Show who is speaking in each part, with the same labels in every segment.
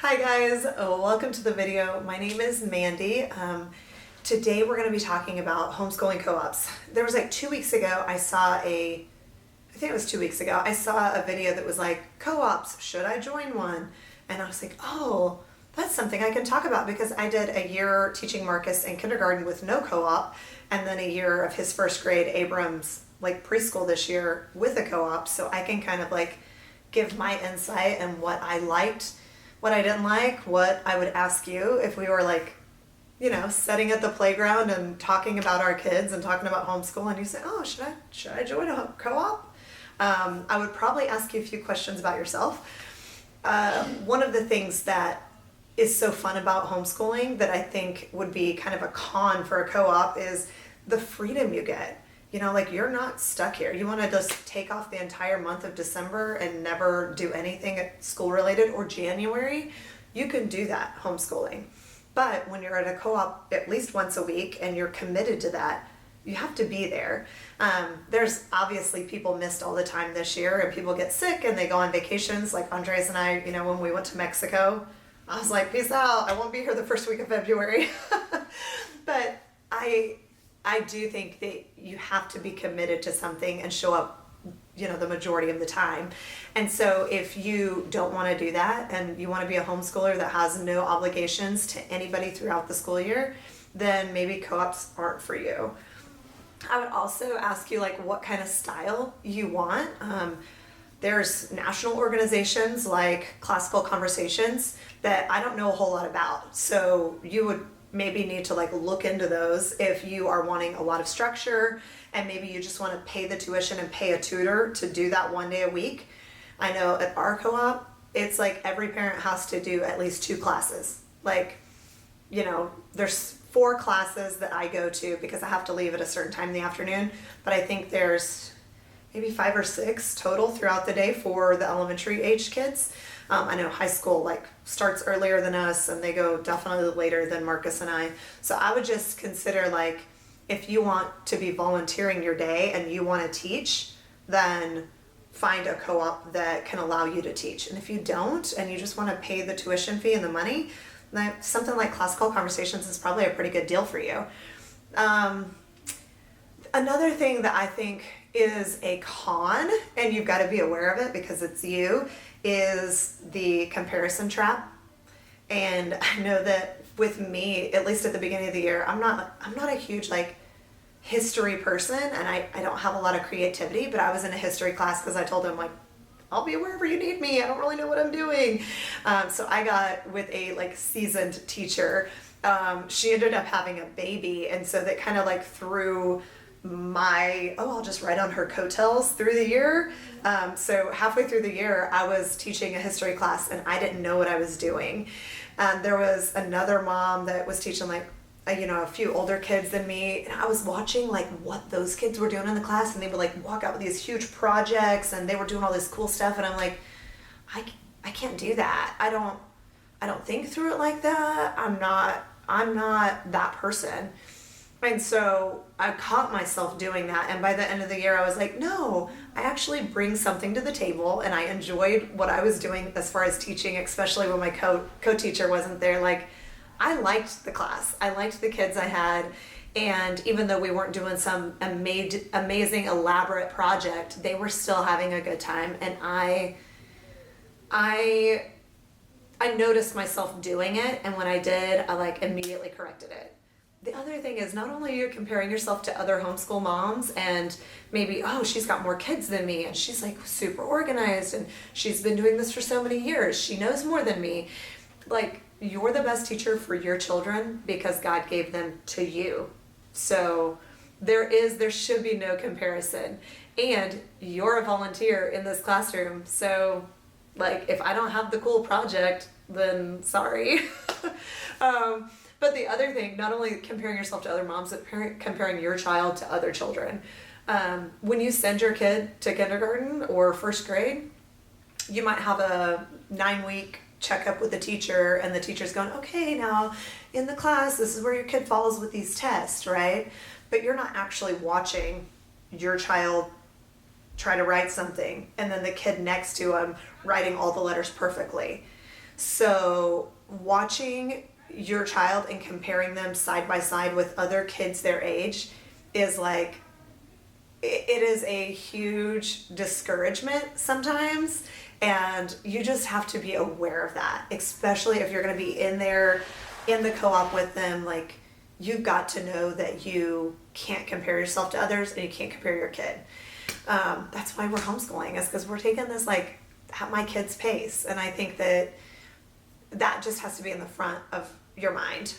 Speaker 1: Hi guys, welcome to the video. My name is Mandy. Today we're going to be talking about homeschooling co-ops. There was like 2 weeks ago I saw I think it was 2 weeks ago, I saw a video that was like, co-ops, should I join one? And I was like, oh, that's something I can talk about because I did a year teaching Marcus in kindergarten with no co-op and then a year of his first grade Abram's like preschool this year with a co-op, so I can kind of like give my insight and what I liked, what I didn't like, what I would ask you if we were like, you know, sitting at the playground and talking about our kids and talking about homeschool and you say, oh, should I join a co-op? I would probably ask you a few questions about yourself. One of the things that is so fun about homeschooling that I think would be kind of a con for a co-op is the freedom you get. You know, like you're not stuck here. You want to just take off the entire month of December and never do anything school related, or January, you can do that homeschooling. But when you're at a co-op at least once a week and you're committed to that, you have to be there. There's obviously people missed all the time this year and people get sick and they go on vacations. Like Andres and I, you know, when we went to Mexico, I was like, peace out. I won't be here the first week of February. But I do think that you have to be committed to something and show up, you know, the majority of the time. And so if you don't want to do that and you want to be a homeschooler that has no obligations to anybody throughout the school year, then maybe co-ops aren't for you. I would also ask you like what kind of style you want. There's national organizations like Classical Conversations that I don't know a whole lot about. So you would maybe need to like look into those if you are wanting a lot of structure and maybe you just want to pay the tuition and pay a tutor to do that one day a week. I know at our co-op, it's like every parent has to do at least 2 classes. Like, you know, there's 4 classes that I go to because I have to leave at a certain time in the afternoon, but I think there's maybe 5 or 6 total throughout the day for the elementary age kids. I know high school like starts earlier than us and they go definitely later than Marcus and I. So I would just consider like if you want to be volunteering your day and you want to teach, then find a co-op that can allow you to teach. And if you don't and you just want to pay the tuition fee and the money, then something like Classical Conversations is probably a pretty good deal for you. Another thing that I think is a con, and you've got to be aware of it because it's you, is the comparison trap. And I know that with me, at least at the beginning of the year, I'm not a huge like history person and I don't have a lot of creativity, but I was in a history class because I told him like, I'll be wherever you need me. I don't really know what I'm doing. So I got with a like seasoned teacher. She ended up having a baby. And so that kind of like threw I'll just write on her coattails through the year. So halfway through the year, I was teaching a history class and I didn't know what I was doing. There was another mom that was teaching like, a few older kids than me. And I was watching like what those kids were doing in the class and they would like walk out with these huge projects and they were doing all this cool stuff. And I'm like, I can't do that. I don't think through it like that. I'm not that person. And so I caught myself doing that. And by the end of the year, I was like, no, I actually bring something to the table. And I enjoyed what I was doing as far as teaching, especially when my co-teacher wasn't there. Like, I liked the class. I liked the kids I had. And even though we weren't doing some amazing, elaborate project, they were still having a good time. And I noticed myself doing it. And when I did, I like immediately corrected it. The other thing is not only you're comparing yourself to other homeschool moms and maybe, oh, she's got more kids than me and she's like super organized and she's been doing this for so many years. She knows more than me. Like, you're the best teacher for your children because God gave them to you. So there should be no comparison. And you're a volunteer in this classroom. So like, if I don't have the cool project, then sorry. But the other thing, not only comparing yourself to other moms, but comparing your child to other children. When you send your kid to kindergarten or first grade, you might have a 9-week checkup with the teacher and the teacher's going, okay, now in the class, this is where your kid falls with these tests, right? But you're not actually watching your child try to write something and then the kid next to him writing all the letters perfectly. So watching your child and comparing them side by side with other kids their age is like, it is a huge discouragement sometimes, and you just have to be aware of that, especially if you're going to be in there in the co-op with them. Like, you've got to know that you can't compare yourself to others and you can't compare your kid. That's why we're homeschooling, is because we're taking this like at my kid's pace, and I think that just has to be in the front of your mind.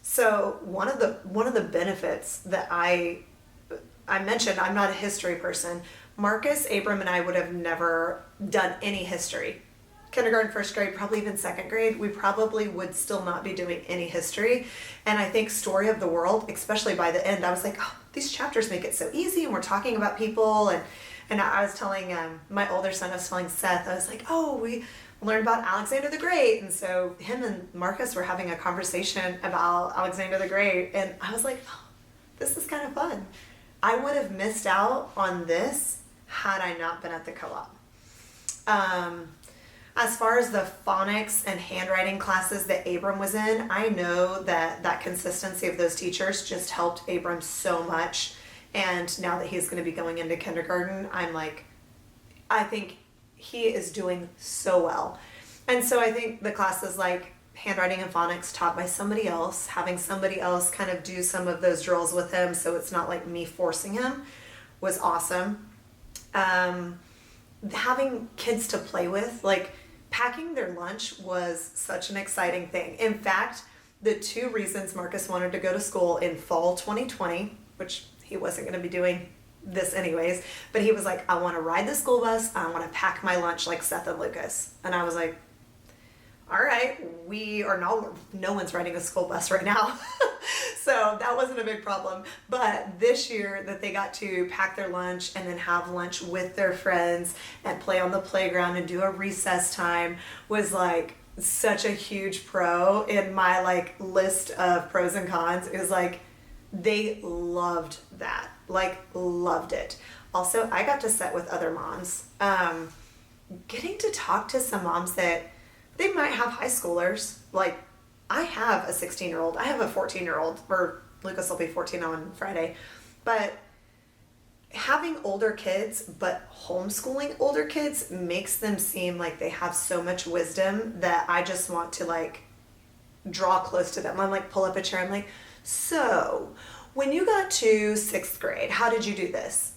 Speaker 1: So one of the benefits that I mentioned, I'm not a history person. Marcus, Abram, and I would have never done any history. Kindergarten, first grade, probably even second grade, we probably would still not be doing any history. And I think story of the world, especially by the end, I was like, oh, these chapters make it so easy, and we're talking about people. And I was telling my older son, I was telling Seth, I was like, oh, we learned about Alexander the Great. And so him and Marcus were having a conversation about Alexander the Great. And I was like, oh, this is kind of fun. I would have missed out on this had I not been at the co-op. As far as the phonics and handwriting classes that Abram was in, I know that consistency of those teachers just helped Abram so much. And now that he's going to be going into kindergarten, I'm like, I think he is doing so well. And so I think the classes like handwriting and phonics taught by somebody else, having somebody else kind of do some of those drills with him, so it's not like me forcing him, was awesome. Having kids to play with, like packing their lunch, was such an exciting thing. In fact, the two reasons Marcus wanted to go to school in fall 2020, which he wasn't going to be doing this anyways, but he was like, I want to ride the school bus, I want to pack my lunch like Seth and Lucas. And I was like, all right, no one's riding a school bus right now. So that wasn't a big problem. But this year that they got to pack their lunch and then have lunch with their friends and play on the playground and do a recess time was like such a huge pro in my like list of pros and cons. It was like, they loved that, like loved it. Also, I got to sit with other moms. Getting to talk to some moms that they might have high schoolers. Like, I have a 16-year-old. I have a 14-year-old, or Lucas will be 14 on Friday. But having older kids, but homeschooling older kids, makes them seem like they have so much wisdom that I just want to, like, draw close to them. I'm like, pull up a chair. I'm like, so when you got to 6th grade, how did you do this?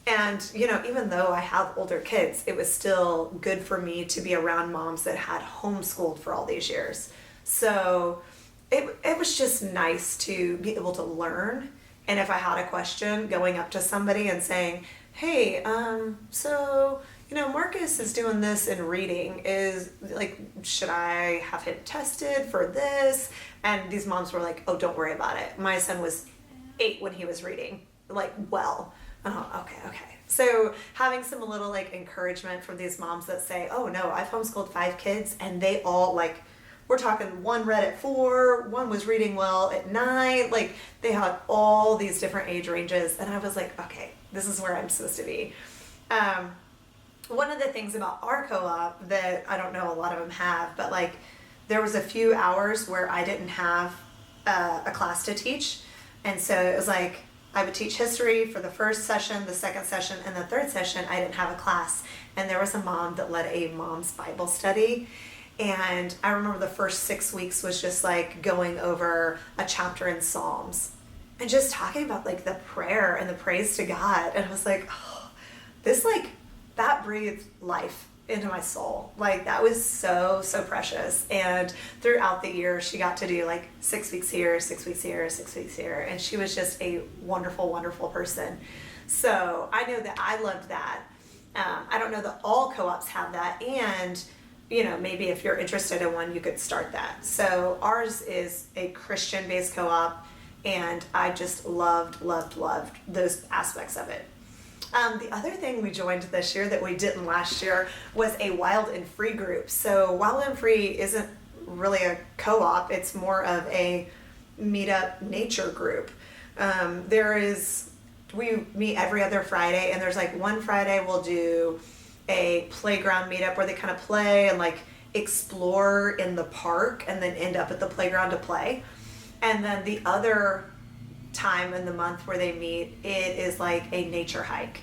Speaker 1: And, you know, even though I have older kids, it was still good for me to be around moms that had homeschooled for all these years. So it was just nice to be able to learn. And if I had a question, going up to somebody and saying, hey, so, you know, Marcus is doing this in reading. Is, like, should I have him tested for this? And these moms were like, oh, don't worry about it. My son was 8 when he was reading, like, well. Oh, okay. So having some little like encouragement from these moms that say, oh no, I've homeschooled 5 kids and they all, like, we're talking one read at 4, one was reading well at 9, like they had all these different age ranges. And I was like, okay, this is where I'm supposed to be. One of the things about our co-op that I don't know a lot of them have, but like there was a few hours where I didn't have a class to teach. And so it was like, I would teach history for the first session, the second session, and the third session. I didn't have a class. And there was a mom that led a mom's Bible study. And I remember the first 6 weeks was just like going over a chapter in Psalms and just talking about like the prayer and the praise to God. And I was like, oh, this, like, that breathed life into my soul. Like, that was so precious. And throughout the year, she got to do like 6 weeks here, 6 weeks here, 6 weeks here. And she was just a wonderful person. So I know that I loved that. I don't know that all co-ops have that. And, you know, maybe if you're interested in one, you could start that. So ours is a Christian-based co-op, and I just loved those aspects of it. The other thing we joined this year that we didn't last year was a Wild and Free group. So Wild and Free isn't really a co-op, it's more of a meetup nature group. We meet every other Friday, and there's like one Friday we'll do a playground meetup where they kind of play and like explore in the park and then end up at the playground to play. And then the other time in the month where they meet, it is like a nature hike.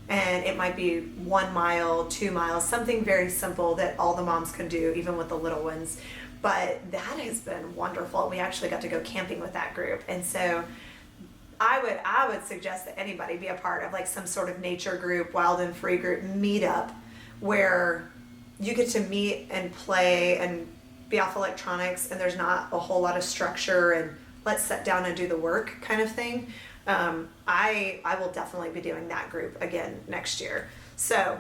Speaker 1: And it might be 1 mile, 2 miles, something very simple that all the moms can do, even with the little ones. But that has been wonderful. We actually got to go camping with that group. And so I would suggest that anybody be a part of like some sort of nature group, wild and free group meetup where you get to meet and play and be off electronics, and there's not a whole lot of structure and let's sit down and do the work kind of thing. I will definitely be doing that group again next year. So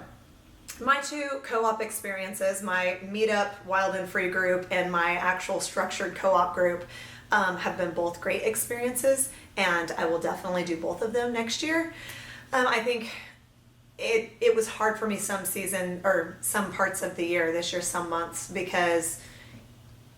Speaker 1: my 2 co-op experiences, my meetup wild and free group and my actual structured co-op group, have been both great experiences, and I will definitely do both of them next year. I think it was hard for me some season or some parts of the year this year, some months, because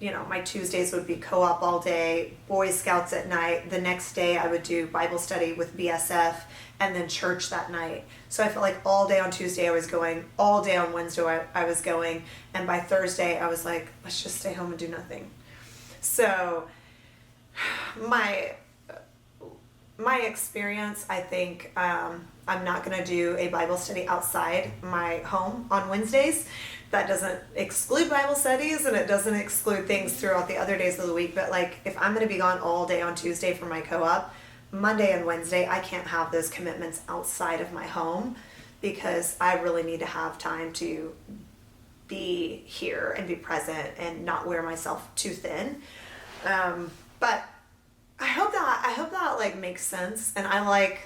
Speaker 1: my Tuesdays would be co-op all day, Boy Scouts at night. The next day I would do Bible study with BSF and then church that night. So I felt like all day on Tuesday I was going, all day on Wednesday I was going, and by Thursday I was like, let's just stay home and do nothing. So my experience, I think, I'm not going to do a Bible study outside my home on Wednesdays. That doesn't exclude Bible studies, and it doesn't exclude things throughout the other days of the week. But like, if I'm going to be gone all day on Tuesday for my co-op, Monday and Wednesday, I can't have those commitments outside of my home, because I really need to have time to be here and be present and not wear myself too thin. But I hope that like makes sense. And I like,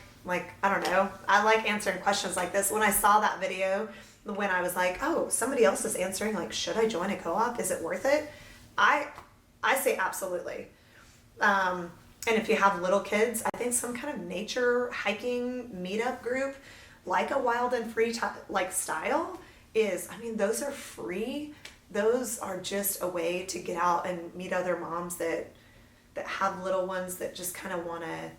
Speaker 1: I don't know, I like answering questions like this. When I saw that video, when I was like, oh, somebody else is answering, like, should I join a co-op? Is it worth it? I say absolutely. And if you have little kids, I think some kind of nature hiking meetup group, like a wild and free style, is, I mean, those are free. Those are just a way to get out and meet other moms that have little ones that just kind of want to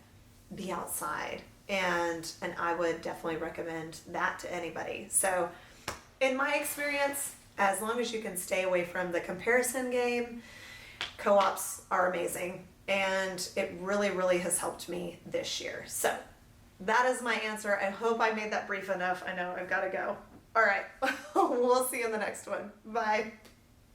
Speaker 1: be outside. And I would definitely recommend that to anybody. So in my experience, as long as you can stay away from the comparison game, co-ops are amazing. And it really, really has helped me this year. So that is my answer. I hope I made that brief enough. I know I've got to go. All right. We'll see you in the next one. Bye.